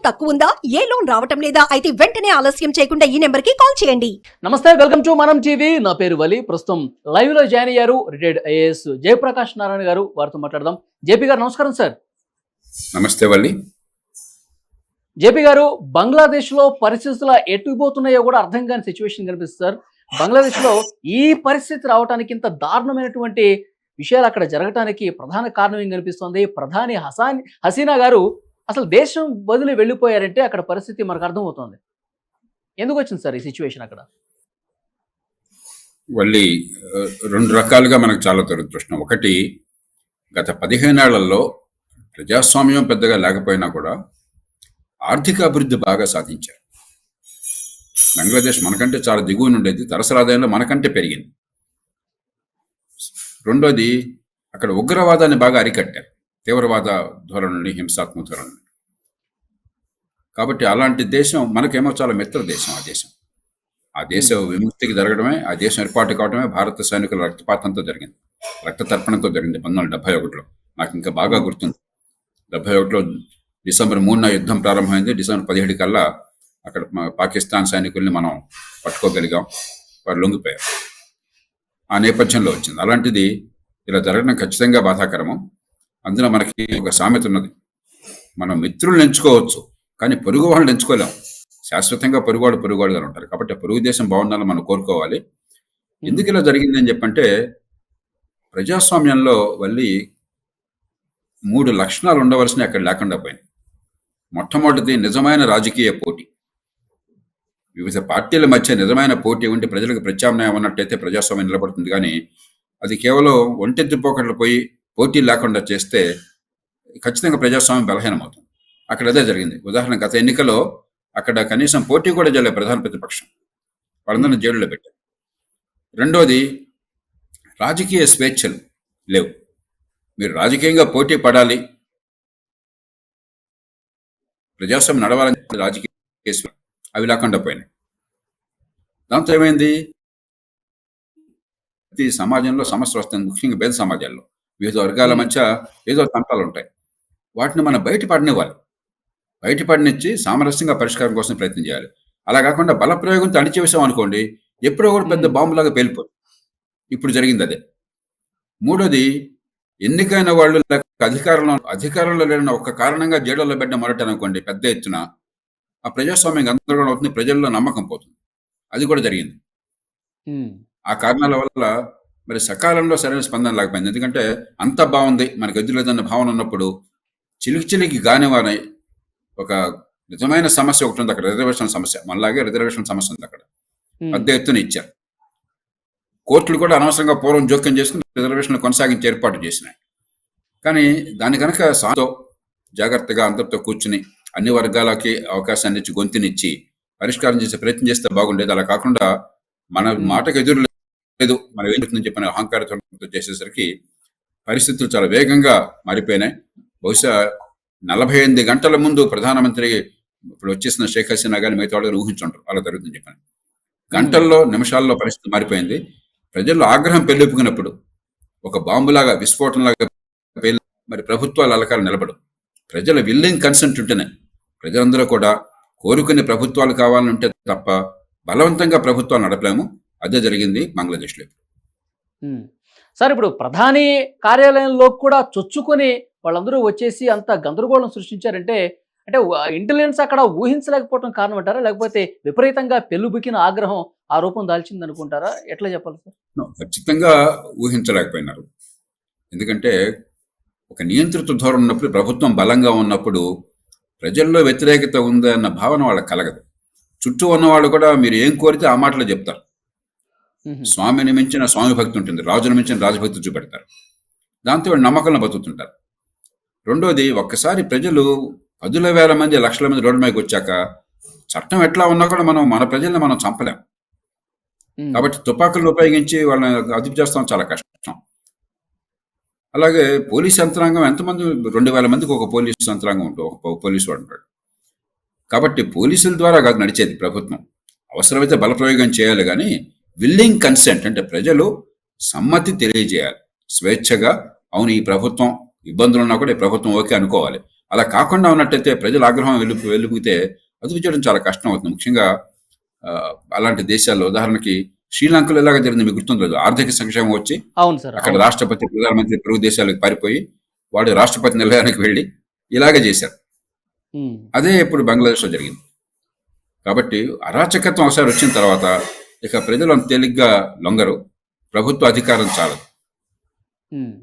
తక్కువ ఉందా? ఏ లోన్ రావటం లేదా? అయితే వెంటనే ఆలస్యం చేయకుండా ఈ నెంబర్ కి కాల్ చేయండి. నమస్తే, వెల్కమ్ టు మనం టీవీ. నా పేరు వలి. ప్రస్తుతం లైవ్ లో జాయిన్ అయ్యారు రిటైర్డ్ ఐఏఎస్ జయప్రకాష్ నారాయణ గారు. వారితో మాట్లాడదాం. జేపీ గారు నమస్కారం సార్. నమస్తే వల్లి. జేపీ గారు, బంగ్లాదేశ్ లో పరిస్థితులు ఎట్టుకుపోతున్నాయో కూడా అర్థం కాని సిచ్యువేషన్ కనిపిస్తుంది సార్. బంగ్లాదేశ్ లో ఈ పరిస్థితి రావడానికి ఇంత దారుణమైనటువంటి విషయాలు అక్కడ జరగటానికి ప్రధాన కారణం ఏం కనిపిస్తోంది? ప్రధాని హసీనా గారు అసలు దేశం వదిలి వెళ్ళిపోయారంటే అక్కడ పరిస్థితి మనకు అర్థమవుతోంది. ఎందుకు వచ్చింది సార్ ఈ సిచ్యువేషన్ అక్కడ? వల్లి, రెండు రకాలుగా మనకు చాలా దురదృష్టం. ఒకటి, గత 15 ఏళ్లలో ప్రజాస్వామ్యం పెద్దగా లేకపోయినా కూడా ఆర్థిక అభివృద్ధి బాగా సాధించారు. బంగ్లాదేశ్ మనకంటే చాలా దిగువన ఉండేది, తలసరి ఆదాయంలో మనకంటే పెరిగింది. రెండోది, అక్కడ ఉగ్రవాదాన్ని బాగా అరికట్టారు, తీవ్రవాద ధోరణిని, హింసాత్మక ధోరణిని. కాబట్టి అలాంటి దేశం మనకేమో చాలా మిత్ర దేశం. ఆ దేశం విముక్తికి జరగడమే, ఆ దేశం ఏర్పాటు కావడమే భారత సైనికుల రక్తపాతంతో జరిగింది, రక్త తర్పణంతో జరిగింది 1971లో. నాకు ఇంకా బాగా గుర్తుంది. 71లో డిసెంబర్ 3న యుద్ధం ప్రారంభమైంది. డిసెంబర్ 17 కల్లా అక్కడ పాకిస్తాన్ సైనికుల్ని మనం పట్టుకోగలిగాం, వారు లొంగిపోయారు. ఆ నేపథ్యంలో వచ్చింది. అలాంటిది ఇలా జరగడం ఖచ్చితంగా బాధాకరము. అందులో మనకి ఒక సామెత ఉన్నది, మనం మిత్రులను ఎంచుకోవచ్చు కానీ పొరుగు వాళ్ళని ఎంచుకోలేము. శాశ్వతంగా పొరుగువాడుగా ఉంటారు. కాబట్టి పొరుగు దేశం బాగుండాలని మనం కోరుకోవాలి. ఎందుకు ఇలా జరిగిందని చెప్పంటే, ప్రజాస్వామ్యంలో వల్లి 3 లక్షణాలు ఉండవలసినవి అక్కడ లేకుండా పోయింది. మొట్టమొదటిది నిజమైన రాజకీయ పోటీ. వివిధ పార్టీల మధ్య నిజమైన పోటీ ఉండి ప్రజలకు ప్రత్యామ్నాయం ఉన్నట్టయితే ప్రజాస్వామ్యం నిలబడుతుంది. కానీ అది కేవలం ఒంటెత్తి పోకట్లు పోయి పోటీ లేకుండా చేస్తే ఖచ్చితంగా ప్రజాస్వామ్యం బలహీనమవుతుంది. అక్కడ అదే జరిగింది. ఉదాహరణ, గత ఎన్నికలో అక్కడ కనీసం పోటీ కూడా చేయలేదు ప్రధాన ప్రతిపక్షం, వాళ్ళందరినీ జైలులో పెట్టారు. రెండోది, రాజకీయ స్వేచ్ఛలు లేవు. మీరు రాజకీయంగా పోటీ పడాలి, ప్రజాస్వామ్యం నడవాలని రాజకీయ అవి లేకుండా పోయినాయి. దాంతో ఏమైంది, ప్రతి సమాజంలో సమస్య వస్తుంది. ముఖ్యంగా పేద సమాజాల్లో వివిధ వర్గాల మధ్య ఏదో తంటాలు ఉంటాయి. వాటిని మనం బయటపడినిచ్చి సామరస్యంగా పరిష్కారం కోసం ప్రయత్నం చేయాలి. అలా కాకుండా బలప్రయోగంతో అణిచివేసాం అనుకోండి, ఎప్పుడో కూడా పెద్ద బాంబులాగా పేలిపోదు. ఇప్పుడు జరిగింది అదే. మూడోది, ఎన్నికైన వాళ్ళు అధికారంలో లేని ఒక కారణంగా జైళ్ళలో పెట్టిన మొదటనుకోండి, పెద్ద ఎత్తున ఆ ప్రజాస్వామ్యం గందరగోళం అవుతుంది, ప్రజల్లో నమ్మకం పోతుంది. అది కూడా జరిగింది. ఆ కారణాల వల్ల మరి సకాలంలో సరైన స్పందన లేకపోయింది. ఎందుకంటే అంత బాగుంది, మనకు ఎదురు లేదన్న భావన ఉన్నప్పుడు చిలికి గానివారై ఒక నిజమైన సమస్య ఒకటి ఉంది అక్కడ, రిజర్వేషన్ సమస్య. మనలాగే రిజర్వేషన్ సమస్య ఉంది అక్కడ, పెద్ద ఎత్తున ఇచ్చారు. కోర్టులు కూడా అనవసరంగా పూర్వం జోక్యం చేసుకుని రిజర్వేషన్లు కొనసాగించి ఏర్పాటు చేసినాయి. కానీ దాని కనుక జాగ్రత్తగా అందరితో కూర్చుని అన్ని వర్గాలకి అవకాశాన్ని ఇచ్చి గొంతునిచ్చి పరిష్కారం చేసే ప్రయత్నం చేస్తే బాగుండేది. అలా కాకుండా మన మాటకు ఎదురు లేదు, మనం ఏం చెప్తుందని చెప్పిన అహంకారంతో చేసేసరికి పరిస్థితులు చాలా వేగంగా మారిపోయినాయి. బహుశా 48 గంటల ముందు ప్రధానమంత్రి ఇప్పుడు వచ్చేసిన షేక్ హసీనా గారిని మిగతా వాళ్ళు ఊహించుంటారు అలా జరుగుతుందని చెప్పాను. గంటల్లో నిమిషాల్లో పరిస్థితి మారిపోయింది. ప్రజల్లో ఆగ్రహం పెళ్ళిపుకున్నప్పుడు ఒక బాంబులాగా విస్ఫోటనలాగా మరి ప్రభుత్వాలు అలకాలు నిలబడు. ప్రజల విల్లింగ్ కన్సెంట్ ఉంటేనే, ప్రజలందరూ కూడా కోరుకునే ప్రభుత్వాలు కావాలని ఉంటే తప్ప బలవంతంగా ప్రభుత్వాలు నడపలేము. అదే జరిగింది బంగ్లాదేశ్లో. సార్, ఇప్పుడు ప్రధాని కార్యాలయంలో కూడా చొచ్చుకొని వాళ్ళందరూ వచ్చేసి అంత గందరగోళం సృష్టించారంటే అంటే ఇంటెలిజెన్స్ అక్కడ ఊహించలేకపోవడం కారణం అంటారా, లేకపోతే విపరీతంగా పెళ్ళుబుకిన ఆగ్రహం ఆ రూపం దాల్చింది అనుకుంటారా? ఎట్లా చెప్పాలి సార్? ఖచ్చితంగా ఊహించలేకపోయినారు. ఎందుకంటే ఒక నియంత్రిత ధోరణి ఉన్నప్పుడు, ప్రభుత్వం బలంగా ఉన్నప్పుడు ప్రజల్లో వ్యతిరేకత ఉంది అన్న భావన వాళ్ళకి కలగదు. చుట్టూ ఉన్నవాళ్ళు కూడా మీరు ఏం కోరితే ఆ మాటలో చెప్తారు. స్వామిని మించిన స్వామి భక్తి ఉంటుంది, రాజును మించిన రాజభక్తి చూపెడతారు. దాంతో వాళ్ళు నమ్మకంలో బతుకుతుంటారు. రెండోది, ఒక్కసారి ప్రజలు 10,000 మంది 1,00,000 మంది రోడ్డు మీదకి వచ్చాక చట్టం ఎట్లా ఉన్నా కూడా మన ప్రజల్ని మనం చంపలేం. కాబట్టి తుపాకులను ఉపయోగించి వాళ్ళని అదుపు చేస్తాం చాలా కష్టం. అలాగే పోలీస్ యంత్రాంగం ఎంతమంది, 2,000 మందికి ఒక పోలీసు యంత్రాంగం ఉంటుంది, ఒక పోలీసు వాడు ఉంటాడు. కాబట్టి పోలీసుల ద్వారా కాదు నడిచేది ప్రభుత్వం. అవసరమైతే బలప్రయోగం చేయాలి, కానీ విల్లింగ్ కన్సెంట్ అంటే ప్రజలు సమ్మతి తెలియజేయాలి స్వేచ్ఛగా. అవును, ఈ ప్రభుత్వం ఇబ్బందులు ఉన్నా కూడా ఈ ప్రభుత్వం ఓకే అనుకోవాలి. అలా కాకుండా ఉన్నట్టయితే ప్రజల ఆగ్రహం వెలుపుగితే అదుపు చేయడం చాలా కష్టం అవుతుంది. ముఖ్యంగా ఆ, అలాంటి దేశాల్లో ఉదాహరణకి శ్రీలంకలో ఎలాగ జరిగింది మీకు గుర్తుండదు. ఆర్థిక సంక్షేమం వచ్చి అవును సార్, అక్కడ అవును. రాష్ట్రపతి ప్రధానమంత్రి పొరుగు దేశాలకు పారిపోయి వాడు రాష్ట్రపతి నిలయానికి వెళ్ళి ఇలాగే చేశారు. ఉమ్, అదే ఇప్పుడు బంగ్లాదేశ్లో జరిగింది. కాబట్టి అరాచకత్వం ఒకసారి వచ్చిన తర్వాత ఇక ప్రజలు అంత తేలిగ్గా లొంగరు. ప్రభుత్వ అధికారం చాలదు. ఉమ్.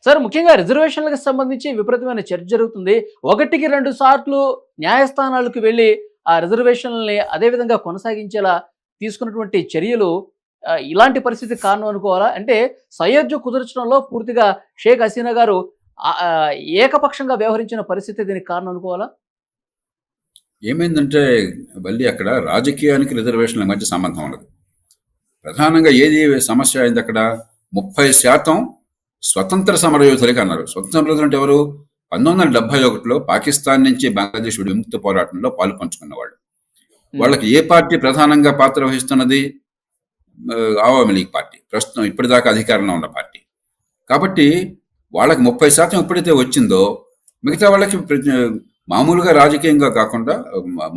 సార్, ముఖ్యంగా రిజర్వేషన్లకు సంబంధించి విపరీతమైన చర్చ జరుగుతుంది. 1-2 సార్లు న్యాయస్థానాలకు వెళ్ళి ఆ రిజర్వేషన్లని అదే విధంగా కొనసాగించేలా తీసుకున్నటువంటి చర్యలు ఇలాంటి పరిస్థితికి కారణం అనుకోవాలా? అంటే సయోధ్య కుదర్చడంలో పూర్తిగా షేక్ హసీనా గారు ఆ, ఆ, ఏకపక్షంగా వ్యవహరించిన పరిస్థితి దీనికి కారణం అనుకోవాలా? ఏమైందంటే మళ్ళీ అక్కడ రాజకీయానికి రిజర్వేషన్ల మధ్య సంబంధం ఉండదు. ప్రధానంగా ఏది సమస్య అయింది అక్కడ? 30% స్వతంత్ర సమరయోధులకి అన్నారు. స్వతంత్ర సమరయోధులు అంటే ఎవరు? 1971లో పాకిస్తాన్ నుంచి బంగ్లాదేశ్ విముక్తి పోరాటంలో పాలు పంచుకున్నవాళ్ళు. వాళ్ళకి ఏ పార్టీ ప్రధానంగా పాత్ర వహిస్తున్నది? అవామీ లీగ్ పార్టీ, ప్రస్తుతం ఇప్పటిదాకా అధికారంలో ఉన్న పార్టీ. కాబట్టి వాళ్ళకి 30% ఎప్పుడైతే వచ్చిందో మిగతా వాళ్ళకి మామూలుగా రాజకీయంగా కాకుండా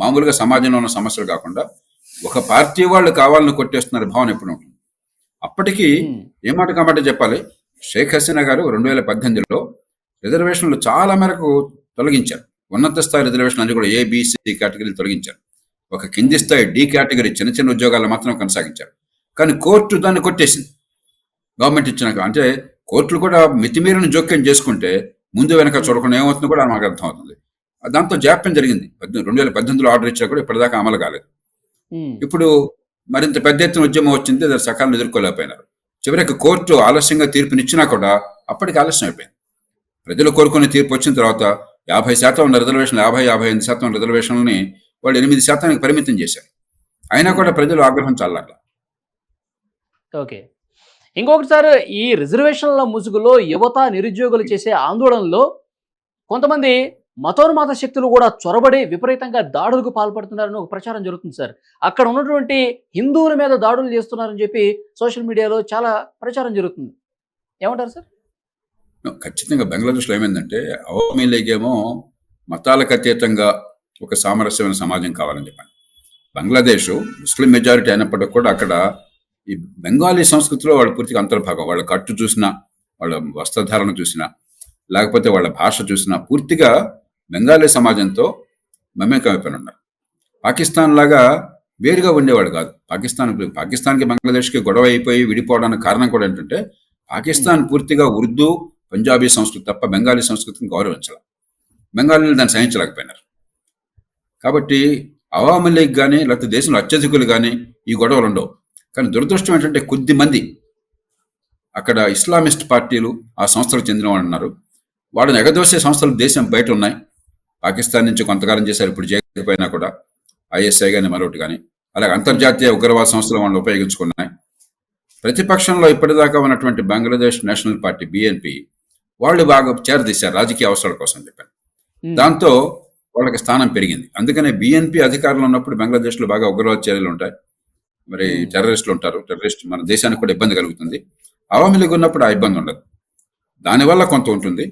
మామూలుగా సమాజంలో ఉన్న సమస్యలు కాకుండా ఒక పార్టీ వాళ్ళు కావాలని కొట్టేస్తున్నారు భావన ఎప్పుడు ఉంటుంది. అప్పటికి ఏ మాట కామాట చెప్పాలి, షేక్ హసీనా గారు 2018లో రిజర్వేషన్లు చాలా మేరకు తొలగించారు. ఉన్నత స్థాయి రిజర్వేషన్ అన్ని కూడా ఏబిసి కేటగిరీలు తొలగించారు. ఒక కింది స్థాయి డి కేటగిరీ చిన్న చిన్న ఉద్యోగాలు మాత్రం కొనసాగించారు. కానీ కోర్టు దాన్ని కొట్టేసింది. గవర్నమెంట్ ఇచ్చినాక అంటే కోర్టులు కూడా మితిమీరిన జోక్యం చేసుకుంటే ముందు వెనక చూడకుండా ఏమవుతుందో కూడా మాకు అర్థమవుతుంది. దాంతో జాప్యం జరిగింది. 2018లో ఆర్డర్ ఇచ్చా కూడా ఇప్పటిదాకా అమలు కాలేదు. ఇప్పుడు మరింత పెద్ద ఎత్తున ఉద్యమం వచ్చింది, దాని సకాలం ఎదుర్కోలేకపోయినారు. చివరికి కోర్టు ఆలస్యంగా తీర్పునిచ్చినా కూడా అప్పటికి ఆలస్యం అయిపోయింది. ప్రజలు కోరుకునే తీర్పు వచ్చిన తర్వాత 50% ఉన్న రిజర్వేషన్లు 55% ఉన్న రిజర్వేషన్లని వాళ్ళు 8% పరిమితం చేశారు. అయినా కూడా ప్రజలు ఆగ్రహం చాలట్ల. ఓకే. ఇంకొకటిసారి ఈ రిజర్వేషన్ల ముసుగులో యువత నిరుద్యోగులు చేసే ఆందోళనలో కొంతమంది మతోన్మాద శక్తులు కూడా చొరబడి విపరీతంగా దాడులకు పాల్పడుతున్నారని ఒక ప్రచారం జరుగుతుంది సార్. అక్కడ ఉన్నటువంటి హిందువుల మీద దాడులు చేస్తున్నారని చెప్పి సోషల్ మీడియాలో చాలా ప్రచారం జరుగుతుంది. ఏమంటారు సార్? ఖచ్చితంగా బంగ్లాదేశ్లో ఏమైందంటే అవామీ లీగ్ ఏమో మతాలకు అతీతంగా ఒక సామరస్యమైన సమాజం కావాలని చెప్పాను. బంగ్లాదేశ్ ముస్లిం మెజారిటీ అయినప్పటికీ కూడా అక్కడ ఈ బెంగాలీ సంస్కృతిలో వాళ్ళు పూర్తిగా అంతర్భాగం. వాళ్ళ కట్టు చూసినా, వాళ్ళ వస్త్రధారణ చూసినా, లేకపోతే వాళ్ళ భాష చూసినా పూర్తిగా బెంగాలీ సమాజంతో మమేకమైపోయి ఉన్నారు. పాకిస్తాన్ లాగా వేరుగా ఉండేవాడు కాదు. పాకిస్తాన్కి బంగ్లాదేశ్కి గొడవ అయిపోయి విడిపోవడానికి కారణం కూడా ఏంటంటే పాకిస్తాన్ పూర్తిగా ఉర్దూ పంజాబీ సంస్కృతి తప్ప బెంగాలీ సంస్కృతిని గౌరవించాలి. బెంగాలీలు దాన్ని సహించలేకపోయినారు. కాబట్టి అవామీ లీగ్ కానీ లేకపోతే దేశంలో అత్యధికులు కానీ ఈ గొడవలు ఉండవు. కానీ దురదృష్టం ఏంటంటే కొద్ది మంది అక్కడ ఇస్లామిస్ట్ పార్టీలు ఆ సంస్థలకు చెందిన వాళ్ళు ఉన్నారు. వాళ్ళని ఎగదోసే సంస్థలు దేశం బయట ఉన్నాయి. పాకిస్తాన్ నుంచి కొంతకాలం చేశారు, ఇప్పుడు చేయకపోయినా కూడా ఐఎస్ఐ కానీ మరొకటి కానీ, అలాగే అంతర్జాతీయ ఉగ్రవాద సంస్థలు వాళ్ళని ఉపయోగించుకున్నాయి. ప్రతిపక్షంలో ఇప్పటిదాకా ఉన్నటువంటి బంగ్లాదేశ్ నేషనల్ పార్టీ బిఎన్పి వాళ్ళు బాగా చేరదీశారు రాజకీయ అవసరాల కోసం చెప్పాను. దాంతో వాళ్ళకి స్థానం పెరిగింది. అందుకనే బిఎన్పి అధికారంలో ఉన్నప్పుడు బంగ్లాదేశ్లో బాగా ఉగ్రవాద చర్యలు ఉంటాయి, మరి టెర్రరిస్టులు ఉంటారు. టెర్రరిస్ట్ మన దేశానికి కూడా ఇబ్బంది కలుగుతుంది. అవామీ లీగ్ ఉన్నప్పుడు ఆ ఇబ్బంది ఉండదు. దానివల్ల కొంత ఉంటుంది.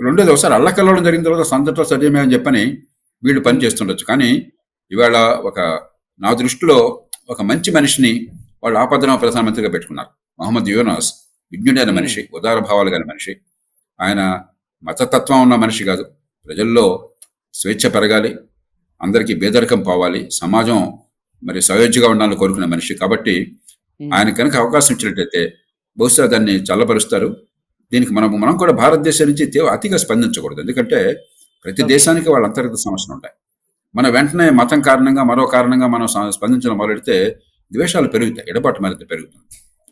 రెండోది ఒకసారి అల్లకల్లోడం జరిగిన తర్వాత సంతట్లో సజీవమే అని చెప్పని వీళ్ళు పని చేస్తుండొచ్చు. కానీ ఇవాళ నా దృష్టిలో ఒక మంచి మనిషిని వాళ్ళు ఆపదన ప్రధానమంత్రిగా పెట్టుకున్నారు. మహమ్మద్ యూనస్ విజ్ఞుడైన మనిషి, ఉదార భావాలు గల మనిషి. ఆయన మతతత్వం ఉన్న మనిషి కాదు. ప్రజల్లో స్వేచ్ఛ పెరగాలి, అందరికీ పేదరికం పోవాలి, సమాజం మరి సయోధ్యగా ఉండాలని కోరుకునే మనిషి. కాబట్టి ఆయన కనుక అవకాశం ఇచ్చినట్టయితే బహుశా దాన్ని చల్లబరుస్తారు. దీనికి మనం కూడా భారతదేశం నుంచి అతిగా స్పందించకూడదు. ఎందుకంటే ప్రతి దేశానికి వాళ్ళ అంతర్గత సమస్యలు ఉంటాయి. మన వెంటనే మతం కారణంగా మరో కారణంగా మనం స్పందించడం మొదలెడితే ద్వేషాలు పెరుగుతాయి, ఎడబాటు మరింత పెరుగుతుంది.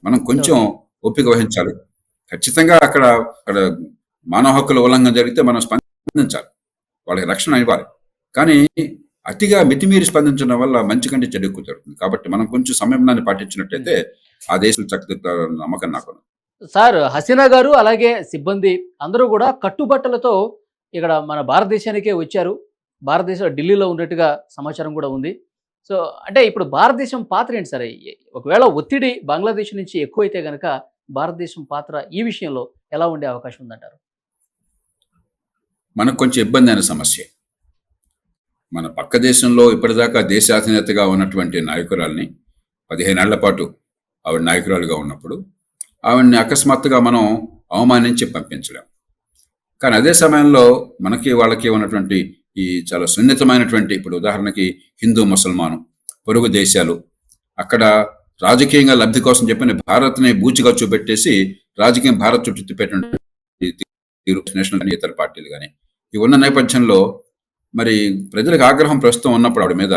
మనం కొంచెం ఓపిక వహించాలి. ఖచ్చితంగా అక్కడ మానవ హక్కుల ఉల్లంఘన జరిగితే మనం స్పందించాలి, వాళ్ళకి రక్షణ ఇవ్వాలి. కానీ అతిగా మితిమీరి స్పందించడం వల్ల మంచి కంటే చెడు ఎక్కువ జరుగుతుంది. కాబట్టి మనం కొంచెం సంయమనాన్ని పాటించినట్టయితే ఆ దేశం చక్కగా నమ్మకం నాకు. సార్, హసీనా గారు అలాగే సిబ్బంది అందరూ కూడా కట్టుబట్టలతో ఇక్కడ మన భారతదేశానికే వచ్చారు. భారతదేశం ఢిల్లీలో ఉన్నట్టుగా సమాచారం కూడా ఉంది. సో అంటే ఇప్పుడు భారతదేశం పాత్ర ఏంటి సార్? ఒకవేళ ఒత్తిడి బంగ్లాదేశ్ నుంచి ఎక్కువైతే కనుక భారతదేశం పాత్ర ఈ విషయంలో ఎలా ఉండే అవకాశం ఉందంటారు? మనకు కొంచెం ఇబ్బంది అయిన సమస్య. మన పక్క దేశంలో ఇప్పటిదాకా దేశాధినేతగా ఉన్నటువంటి నాయకురాల్ని 15 ఏళ్ల పాటు ఆవిడ నాయకురాలుగా ఉన్నప్పుడు ఆవిడని అకస్మాత్తుగా మనం అవమానించి పంపించలేం. కానీ అదే సమయంలో మనకి వాళ్ళకి ఉన్నటువంటి ఈ చాలా సున్నితమైనటువంటి, ఇప్పుడు ఉదాహరణకి హిందూ ముసల్మాను పొరుగు దేశాలు, అక్కడ రాజకీయంగా లబ్ధి కోసం చెప్పిన భారత్ని బూచిగా చూపెట్టేసి రాజకీయం భారత్ చుట్టూ తిప్పేటువంటి నేషనల్ ఇతర పార్టీలు కానీ ఇవి ఉన్న నేపథ్యంలో మరి ప్రజలకు ఆగ్రహం ప్రస్తుతం ఉన్నప్పుడు ఆవిడ మీద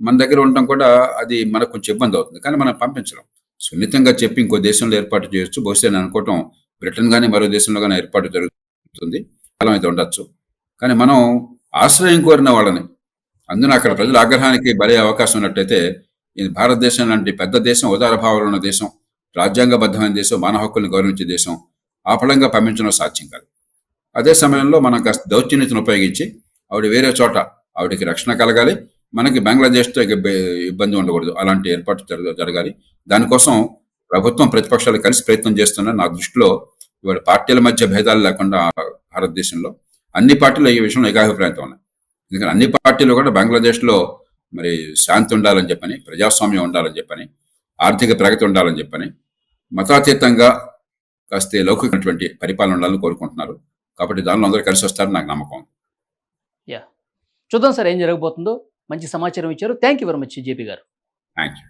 మన దగ్గర ఉండటం కూడా అది మనకు కొంచెం ఇబ్బంది అవుతుంది. కానీ మనం పంపించడం, సున్నితంగా చెప్పి ఇంకో దేశంలో ఏర్పాటు చేయొచ్చు. బహుశా నేను అనుకోవటం బ్రిటన్ కానీ మరో దేశంలో కానీ ఏర్పాటు జరుగుతుంది, కాలం అయితే ఉండొచ్చు. కానీ మనం ఆశ్రయం కోరిన వాళ్ళని, అందున అక్కడ ప్రజల ఆగ్రహానికి బలే అవకాశం ఉన్నట్టయితే ఇది భారతదేశం లాంటి పెద్ద దేశం, ఉదార భావాలు ఉన్న దేశం, రాజ్యాంగబద్ధమైన దేశం, మానవ హక్కుల్ని గౌరవించే దేశం ఆ ఫలంగా పంపించడం సాధ్యం కాదు. అదే సమయంలో మనం కాస్త దౌర్జన్యతను ఉపయోగించి ఆవిడ వేరే చోట ఆవిడకి రక్షణ కలగాలి, మనకి బంగ్లాదేశ్తో ఇబ్బంది ఉండకూడదు, అలాంటి ఏర్పాటు జరగాలి. దానికోసం ప్రభుత్వం ప్రతిపక్షాలు కలిసి ప్రయత్నం చేస్తున్నారు. నా దృష్టిలో ఇవాళ పార్టీల మధ్య భేదాలు లేకుండా భారతదేశంలో అన్ని పార్టీలు ఈ విషయంలో ఏకాభిప్రాయంతో ఉన్నాయి. ఎందుకంటే అన్ని పార్టీలు కూడా బంగ్లాదేశ్లో మరి శాంతి ఉండాలని చెప్పని, ప్రజాస్వామ్యం ఉండాలని చెప్పని, ఆర్థిక ప్రగతి ఉండాలని చెప్పని, మతాతీతంగా కాస్త లౌకికమైనటువంటి పరిపాలన ఉండాలని కోరుకుంటున్నారు. కాబట్టి దానిలో అందరూ కలిసి వస్తారని నాకు నమ్మకం. చూద్దాం సార్ ఏం జరగబోతుందో. మంచి సమాచారం ఇచ్చారు. Thank you very much JP గారు. Thank you.